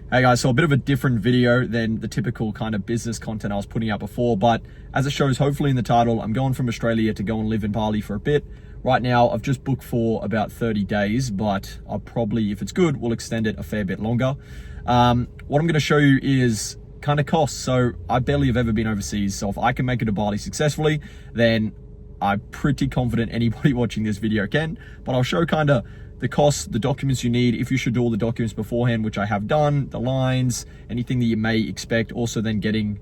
Hey guys, so a bit of a different video than the typical kind of business content I was putting out before, but as it shows hopefully in the title, I'm going from Australia to go and live in Bali for a bit. Right now, I've just booked for about 30 days, but I'll probably, if it's good, we'll extend it a fair bit longer. What I'm gonna show you is kind of costs. So I barely have ever been overseas, so if I can make it to Bali successfully, then I'm pretty confident anybody watching this video can, but I'll show kind of the costs, the documents you need, if you should do all the documents beforehand, which I have done, the lines, anything that you may expect. Also then getting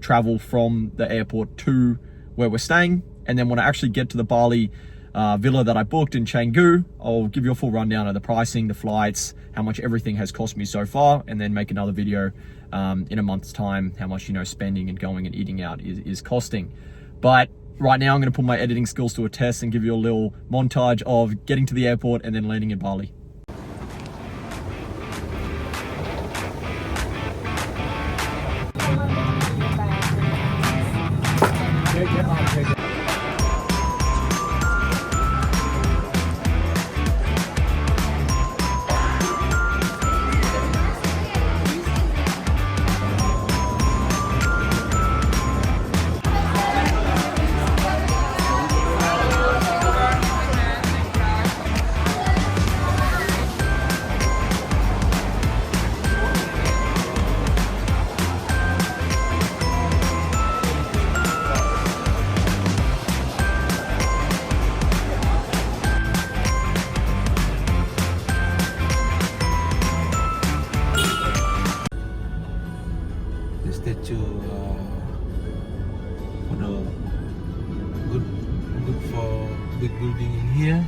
travel from the airport to where we're staying. And then when I actually get to the Bali villa that I booked in Canggu, I'll give you a full rundown of the pricing, the flights, how much everything has cost me so far, and then make another video in a month's time, how much, spending and going and eating out is costing. But right now, I'm going to put my editing skills to a test and give you a little montage of getting to the airport and then landing in Bali. The statue for the good for big building in here.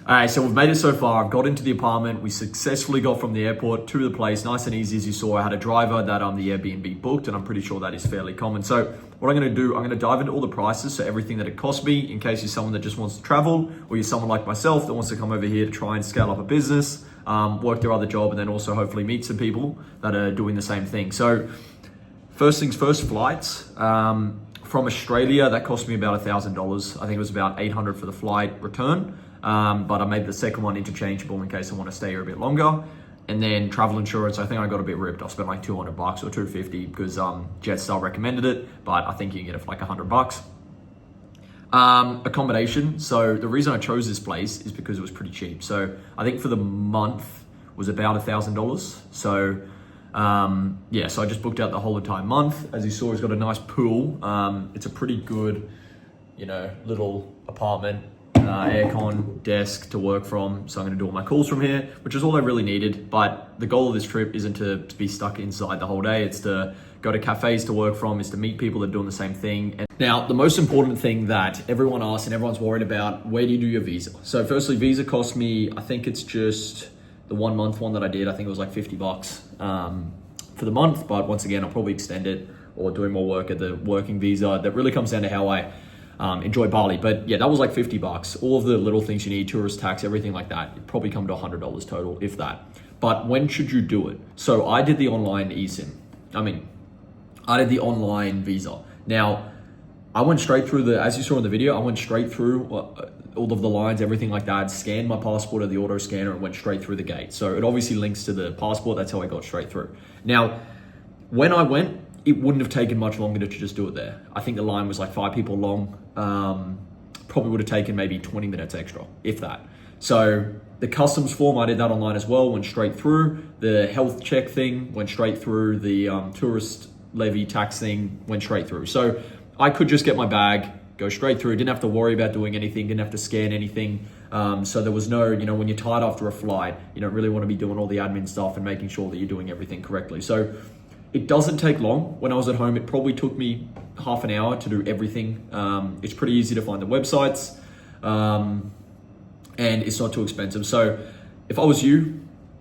All right, so we've made it so far. I've got into the apartment. We successfully got from the airport to the place, nice and easy. As you saw, I had a driver that the Airbnb booked, and I'm pretty sure that is fairly common. So what I'm gonna do, I'm gonna dive into all the prices, so everything that it cost me, in case you're someone that just wants to travel, or you're someone like myself that wants to come over here to try and scale up a business, work their other job, and then also hopefully meet some people that are doing the same thing. So first things first, flights. From Australia, that cost me about $1,000. I think it was about $800 for the flight return. But I made the second one interchangeable in case I want to stay here a bit longer. And then travel insurance, I think I got a bit ripped. I spent like $200 or $250 because Jetstar recommended it, but I think you can get it for like $100. Accommodation. So the reason I chose this place is because it was pretty cheap. So I think for the month was about $1,000. So yeah, so I just booked out the whole entire month. As you saw, it's got a nice pool. It's a pretty good, little apartment. Aircon, desk to work from, so I'm going to do all my calls from here, which is all I really needed. But the goal of this trip isn't to be stuck inside the whole day. It's to go to cafes to work from, is to meet people that are doing the same thing. And now, the most important thing that everyone asks and everyone's worried about, where do you do your visa? So firstly, visa cost me, I think it's just the 1 month one that I did. I think it was like $50 for the month, but once again, I'll probably extend it or doing more work at the working visa. That really comes down to how I enjoy Bali. But yeah, that was like $50. All of the little things you need, tourist tax, everything like that, it probably come to $100 total, if that. But when should you do it? So I did the online eSIM. I did the online visa. Now, I went straight through as you saw in the video, I went straight through all of the lines, everything like that, scanned my passport at the auto scanner and went straight through the gate. So it obviously links to the passport. That's how I got straight through. Now, when I went, it wouldn't have taken much longer to just do it there. I think the line was like 5 people long. Probably would have taken maybe 20 minutes extra, if that. So the customs form, I did that online as well, went straight through. The health check thing went straight through. The tourist levy tax thing went straight through. So I could just get my bag, go straight through, didn't have to worry about doing anything, didn't have to scan anything. So there was no, when you're tired after a flight, you don't really want to be doing all the admin stuff and making sure that you're doing everything correctly. So it doesn't take long. When I was at home, it probably took me half an hour to do everything. It's pretty easy to find the websites, and it's not too expensive. So if I was you,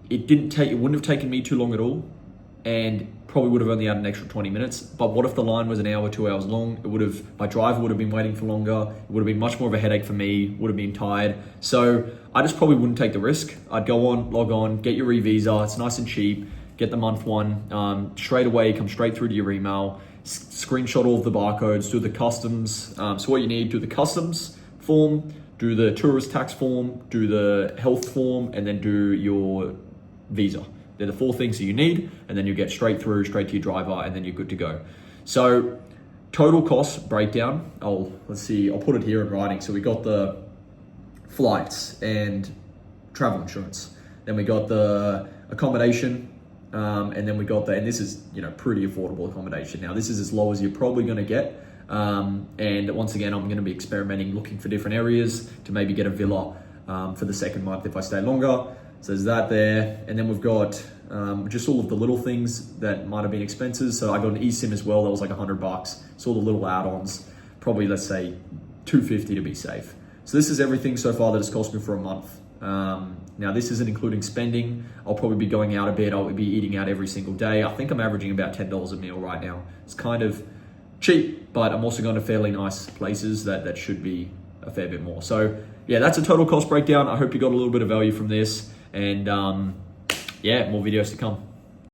it wouldn't have taken me too long at all, and probably would have only had an extra 20 minutes. But what if the line was an hour, 2 hours long? My driver would have been waiting for longer. It would have been much more of a headache for me, would have been tired. So I just probably wouldn't take the risk. I'd go on, log on, get your e-visa. It's nice and cheap. Get the month one straight away, come straight through to your email, screenshot all of the barcodes, do the customs. So what you need, do the customs form, do the tourist tax form, do the health form, and then do your visa. They're the 4 things that you need, and then you get straight to your driver, and then you're good to go. So total cost breakdown, I'll put it here in writing. So we got the flights and travel insurance. Then we got the accommodation, and then we got and this is, pretty affordable accommodation. Now this is as low as you're probably gonna get. And once again, I'm gonna be experimenting, looking for different areas to maybe get a villa for the second month if I stay longer. So there's that there. And then we've got just all of the little things that might have been expenses. So I got an eSIM as well. That was like $100. So all the little add-ons, probably let's say $250 to be safe. So this is everything so far that has cost me for a month. Now this isn't including spending. I'll probably be going out a bit. I'll be eating out every single day. I think I'm averaging about $10 a meal right now. It's kind of cheap, but I'm also going to fairly nice places that should be a fair bit more. So yeah, that's a total cost breakdown. I hope you got a little bit of value from this, and more videos to come.